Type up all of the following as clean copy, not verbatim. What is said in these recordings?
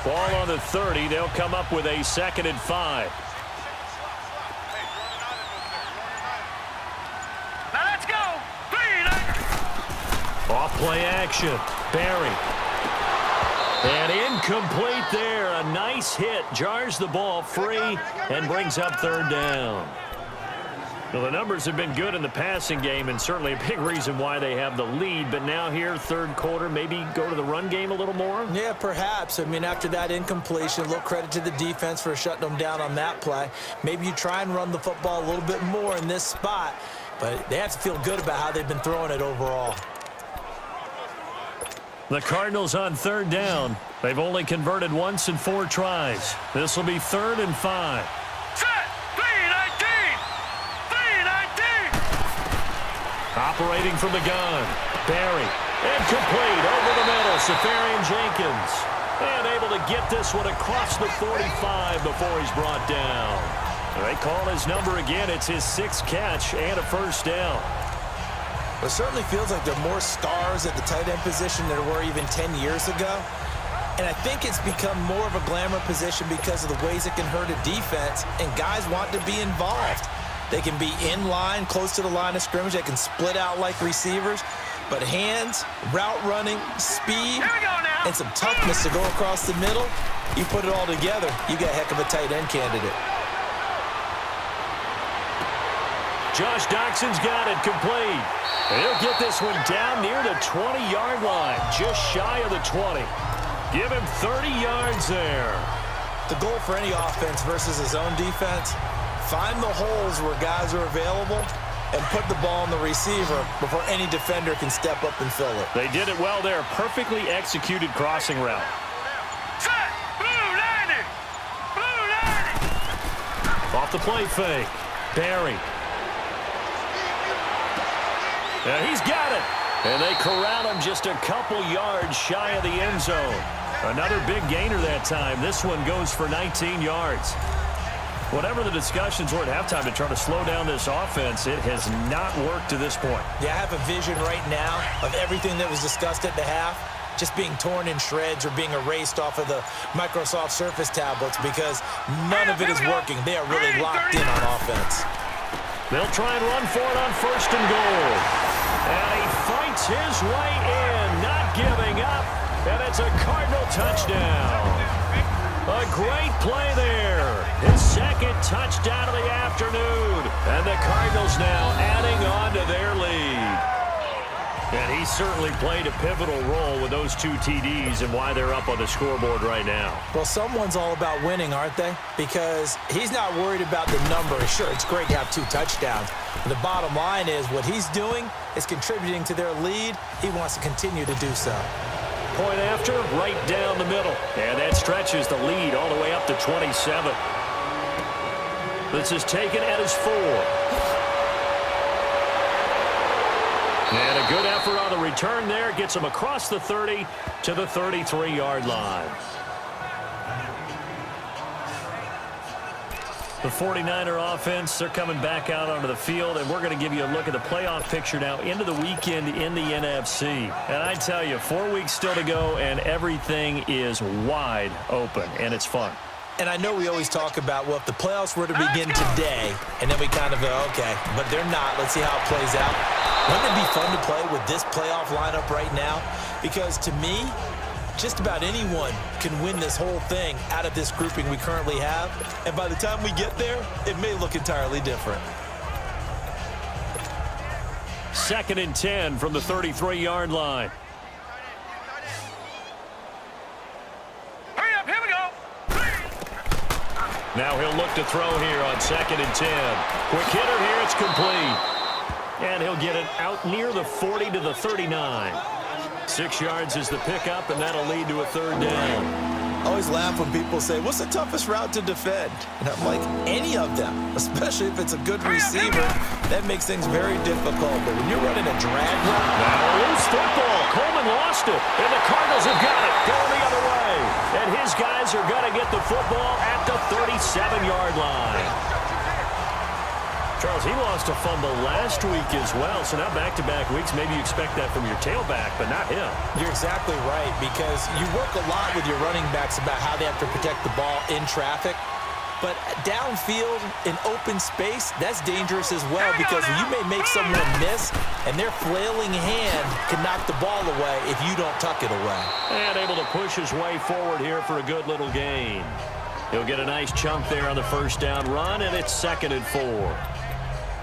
Ball on the 30. They'll come up with a 2nd and 5. Now let's go. Off play action. Barry. And incomplete there. A nice hit. Jars the ball free and brings up 3rd down. Well, the numbers have been good in the passing game and certainly a big reason why they have the lead. But now here, 3rd quarter, maybe go to the run game a little more? Yeah, perhaps. I mean, after that incompletion, a little credit to the defense for shutting them down on that play. Maybe you try and run the football a little bit more in this spot. But they have to feel good about how they've been throwing it overall. The Cardinals on 3rd down. They've only converted once in 4 tries. This will be 3rd and 5. Operating from the gun. Barry. Incomplete. Over the middle. Safarian Jenkins. And able to get this one across the 45 before he's brought down. They call his number again. It's his 6th catch and a 1st down. It certainly feels like there are more stars at the tight end position than there were even 10 years ago. And I think it's become more of a glamour position because of the ways it can hurt a defense, and guys want to be involved. They can be in line, close to the line of scrimmage. They can split out like receivers. But hands, route running, speed, and some toughness to go across the middle, you put it all together, you got a heck of a tight end candidate. Josh Doxson's got it complete. He'll get this one down near the 20-yard line, just shy of the 20. Give him 30 yards there. The goal for any offense versus his own defense, find the holes where guys are available and put the ball on the receiver before any defender can step up and fill it. They did it well there. Perfectly executed crossing route. Off the play fake. Barry. And he's got it. And they corral him just a couple yards shy of the end zone. Another big gainer that time. This one goes for 19 yards. Whatever the discussions were at halftime to try to slow down this offense, it has not worked to this point. Yeah, I have a vision right now of everything that was discussed at the half just being torn in shreds or being erased off of the Microsoft Surface tablets because none of it is working. They are really locked in on offense. They'll try and run for it on 1st and goal. And he fights his way in, not giving up. And it's a Cardinal touchdown. A great play there. His 2nd touchdown of the afternoon. And the Cardinals now adding on to their lead. And he certainly played a pivotal role with those 2 TDs and why they're up on the scoreboard right now. Well, someone's all about winning, aren't they? Because he's not worried about the number. Sure, it's great to have 2 touchdowns. But the bottom line is what he's doing is contributing to their lead. He wants to continue to do so. Point after, right down the middle. And that stretches the lead all the way up to 27. This is taken at his 4. And a good effort on the return there. Gets him across the 30 to the 33-yard line. The 49er offense, they're coming back out onto the field, and we're going to give you a look at the playoff picture now into the weekend in the NFC. And I tell you, 4 weeks still to go, and everything is wide open, and it's fun. And I know we always talk about, well, if the playoffs were to begin today, and then we kind of go, okay, but they're not. Let's see how it plays out. Wouldn't it be fun to play with this playoff lineup right now? Because to me, just about anyone can win this whole thing out of this grouping we currently have. And by the time we get there, it may look entirely different. 2nd and 10 from the 33-yard line. Hurry up, here we go. Now he'll look to throw here on 2nd and 10. Quick hitter here, it's complete. And he'll get it out near the 40 to the 39. 6 yards is the pickup, and that'll lead to a 3rd down. I always laugh when people say, what's the toughest route to defend? And I'm like, any of them, especially if it's a good receiver. That makes things very difficult. But when you're running a drag route. Now loose football. Coleman lost it, and the Cardinals have got it. Going the other way. And his guys are going to get the football at the 37-yard line. Charles, he lost a fumble last week as well, so now back-to-back weeks, maybe you expect that from your tailback, but not him. You're exactly right, because you work a lot with your running backs about how they have to protect the ball in traffic. But downfield, in open space, that's dangerous as well, because you may make someone miss, and their flailing hand can knock the ball away if you don't tuck it away. And able to push his way forward here for a good little gain. He'll get a nice chunk there on the first down run, and it's 2nd and 4.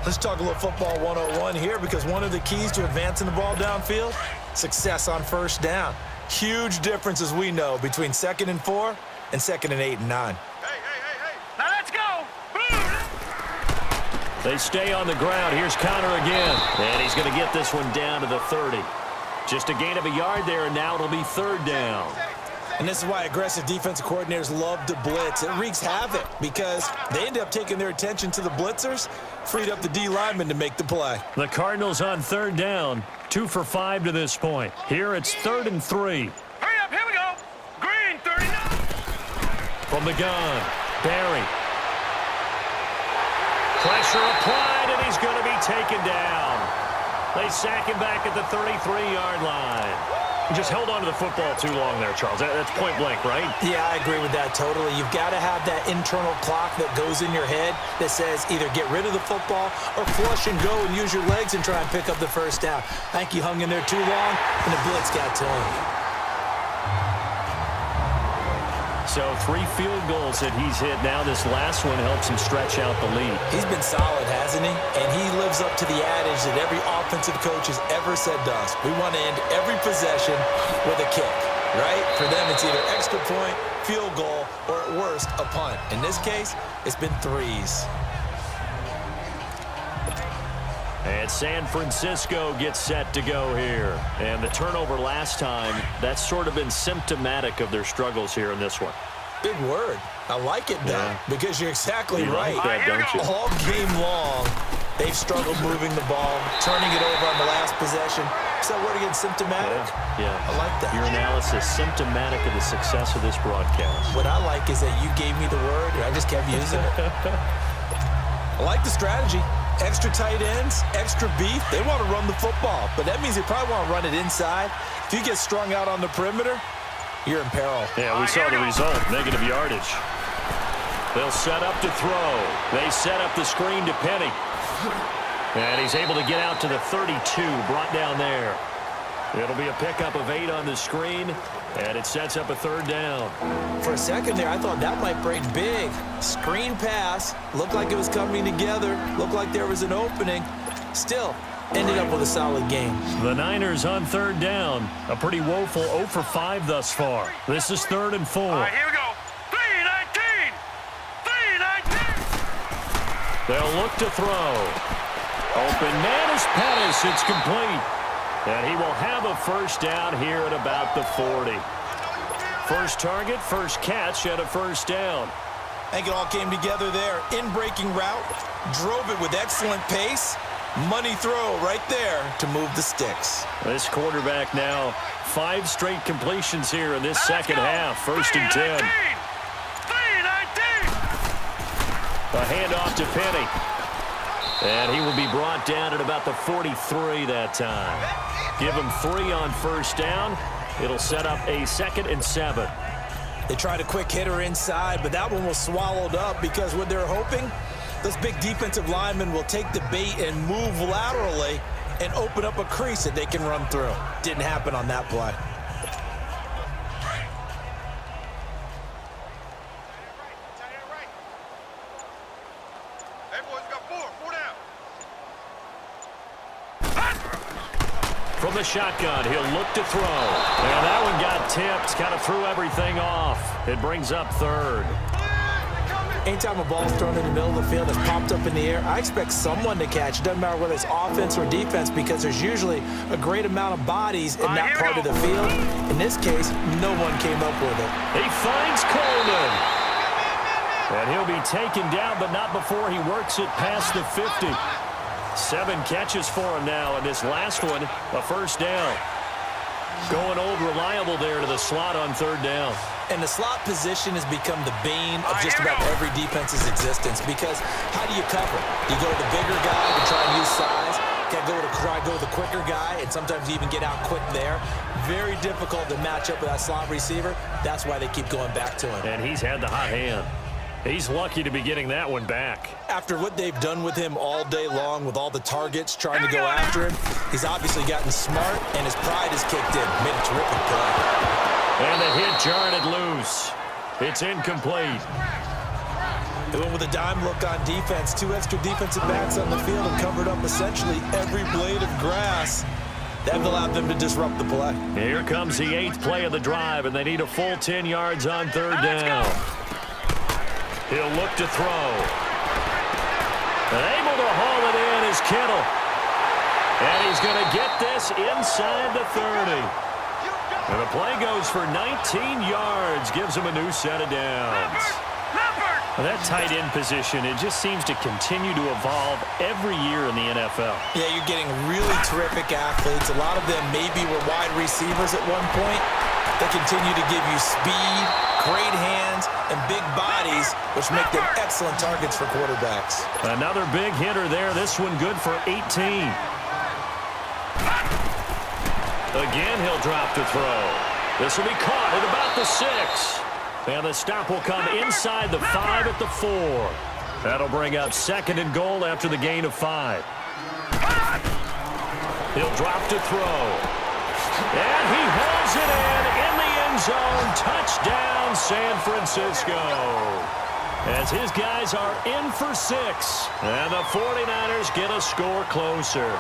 Let's talk a little football 101 here, because one of the keys to advancing the ball downfield, success on first down. Huge difference, as we know, between 2nd and 4 and 2nd and 8 and 9. Now let's go. They stay on the ground. Here's Connor again. And he's going to get this one down to the 30. Just a gain of a yard there, and now it'll be 3rd down. And this is why aggressive defensive coordinators love to blitz. It wreaks havoc because they end up taking their attention to the blitzers, freed up the D lineman to make the play. The Cardinals on 3rd down, 2 for 5 to this point. Here it's 3rd and 3. Hurry up, here we go. Green, 39. From the gun, Barry. Pressure applied, and he's going to be taken down. They sack him back at the 33-yard line. He just held on to the football too long there, Charles. That's point blank, right? Yeah, I agree with that totally. You've got to have that internal clock that goes in your head that says either get rid of the football or flush and go and use your legs and try and pick up the first down. I think he hung in there too long, and the blitz got to him. So 3 field goals that he's hit now. This last one helps him stretch out the lead. He's been solid, hasn't he? And he lives up to the adage that every offensive coach has ever said to us. We want to end every possession with a kick, right? For them, it's either extra point, field goal, or at worst, a punt. In this case, it's been 3s. And San Francisco gets set to go here. And the turnover last time, that's sort of been symptomatic of their struggles here in this one. Big word. I like it, though, because you're exactly right. Like that, don't you? All game long, they've struggled moving the ball, turning it over on the last possession. Is that word again, symptomatic? Yeah. I like that. Your analysis, symptomatic of the success of this broadcast. What I like is that you gave me the word, and I just kept using it. I like the strategy. Extra tight ends, extra beef. They want to run the football, but that means they probably want to run it inside. If you get strung out on the perimeter, you're in peril. Yeah, we saw the result, negative yardage. They'll set up to throw. They set up the screen to Penny. And he's able to get out to the 32, brought down there. It'll be a pickup of 8 on the screen, and it sets up a 3rd down. For a second there, I thought that might break big. Screen pass. Looked like it was coming together. Looked like there was an opening. Still, ended up with a solid game. The Niners on 3rd down. A pretty woeful 0 for 5 thus far. This is 3rd and 4. All right, here we go. 3-19. 3-19. They'll look to throw. Open man is Pettis. It's complete. And he will have a first down here at about the 40. First target, first catch at a first down. I think it all came together there. In-breaking route, drove it with excellent pace. Money throw right there to move the sticks. This quarterback now 5 straight completions here in this second half. 1st and 10. 3-19. A handoff to Penny. And he will be brought down at about the 43 that time. Give him 3 on first down. It'll set up a 2nd and 7. They tried a quick hitter inside, but that one was swallowed up because what they're hoping, those big defensive linemen will take the bait and move laterally and open up a crease that they can run through. Didn't happen on that play. From the shotgun, he'll look to throw. And that one got tipped, kind of threw everything off. It brings up 3rd. Anytime a ball's thrown in the middle of the field that's popped up in the air, I expect someone to catch. It doesn't matter whether it's offense or defense because there's usually a great amount of bodies in that part of the field. In this case, no one came up with it. He finds Coleman. And he'll be taken down, but not before he works it past the 50. 7 catches for him now, and this last one, a first down. Going old reliable there to the slot on third down. And the slot position has become the bane of just about every defense's existence, because how do you cover? Do you go to the bigger guy to try and use size? Got to go to the quicker guy, and sometimes you even get out quick there. Very difficult to match up with that slot receiver. That's why they keep going back to him. And he's had the hot hand. He's lucky to be getting that one back. After what they've done with him all day long, with all the targets trying to go after him, he's obviously gotten smart, and his pride has kicked in. Made a terrific play. And the hit jarred it loose. It's incomplete. They went with a dime look on defense. 2 extra defensive backs on the field and covered up essentially every blade of grass. That allowed them to disrupt the play. Here comes the 8th play of the drive, and they need a full 10 yards on third down. He'll look to throw. And able to haul it in is Kittle. And he's going to get this inside the 30. And the play goes for 19 yards, gives him a new set of downs. Well, that tight end position, it just seems to continue to evolve every year in the NFL. Yeah, you're getting really terrific athletes. A lot of them maybe were wide receivers at one point. They continue to give you speed, great hands, and big bodies, which make them excellent targets for quarterbacks. Another big hitter there. This one good for 18. Again, he'll drop to throw. This will be caught at about the 6. And the stop will come inside the 5 at the 4. That'll bring up 2nd and goal after the gain of 5. He'll drop to throw. And he hauls it in the end zone. Touchdown, San Francisco. As his guys are in for 6. And the 49ers get a score closer.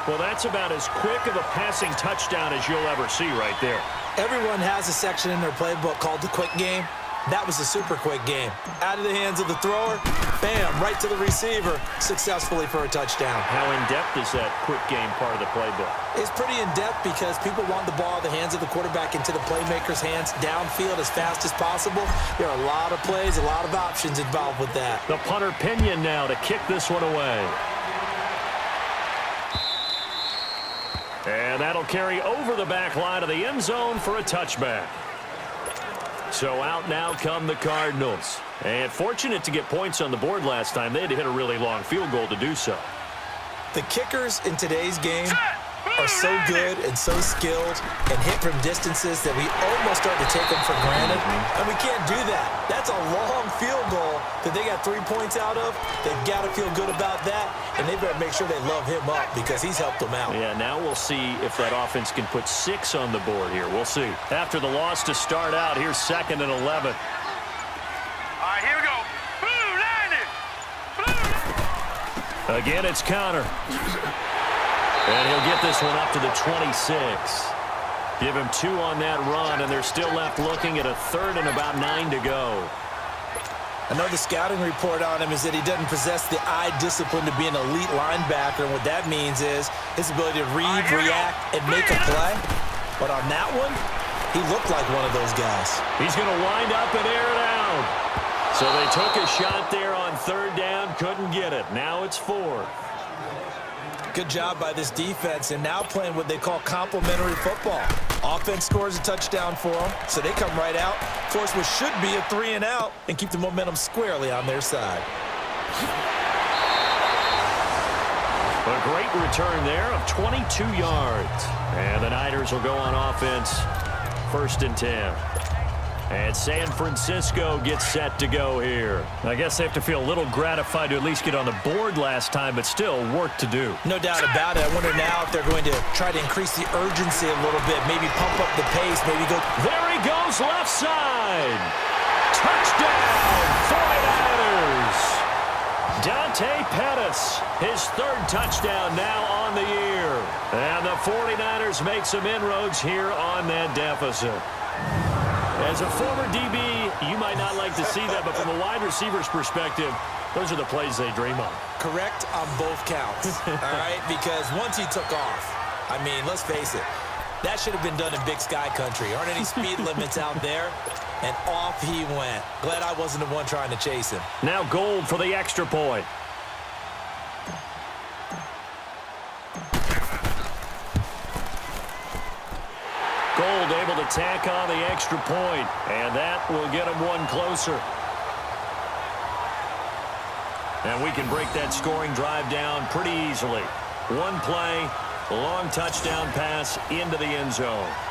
Well, that's about as quick of a passing touchdown as you'll ever see right there. Everyone has a section in their playbook called the quick game. That was a super quick game. Out of the hands of the thrower, bam, right to the receiver, successfully for a touchdown. How in-depth is that quick game part of the playbook? It's pretty in-depth because people want the ball in the hands of the quarterback into the playmaker's hands downfield as fast as possible. There are a lot of plays, a lot of options involved with that. The punter Pinion now to kick this one away. And that'll carry over the back line of the end zone for a touchback. So out now come the Cardinals. And fortunate to get points on the board last time. They had to hit a really long field goal to do so. The kickers in today's game are so good and so skilled and hit from distances that we almost start to take them for granted. And we can't do that. That's a long field goal that they got 3 points out of. They've got to feel good about that, and they better make sure they love him up because he's helped them out. Yeah, now we'll see if that offense can put 6 on the board here. We'll see. After the loss to start out, here's 2nd and 11. All right, here we go. Blue, 90. Blue. Again, it's Connor. And he'll get this one up to the 26. Give him 2 on that run, and they're still left looking at a 3rd and about 9 to go. I know the scouting report on him is that he doesn't possess the eye discipline to be an elite linebacker, and what that means is his ability to read, react, and make a play. But on that one, he looked like one of those guys. He's going to wind up and air it out. So they took a shot there on 3rd down, couldn't get it. Now it's 4. Good job by this defense, and now playing what they call complementary football. Offense scores a touchdown for them, so they come right out, force what should be a 3 and out, and keep the momentum squarely on their side. A great return there of 22 yards. And the Niners will go on offense, 1st and 10. And San Francisco gets set to go here. I guess they have to feel a little gratified to at least get on the board last time, but still work to do. No doubt about it. I wonder now if they're going to try to increase the urgency a little bit, maybe pump up the pace, maybe go. There he goes, left side. Touchdown, 49ers. Dante Pettis, his 3rd touchdown now on the year. And the 49ers make some inroads here on that deficit. As a former DB, you might not like to see that, but from a wide receiver's perspective, those are the plays they dream of. Correct on both counts, all right? Because once he took off, I mean, let's face it, that should have been done in Big Sky Country. Aren't any speed limits out there? And off he went. Glad I wasn't the one trying to chase him. Now Gold for the extra point. tack on the extra point, and that will get them one closer. And we can break that scoring drive down pretty easily. One play, long touchdown pass into the end zone.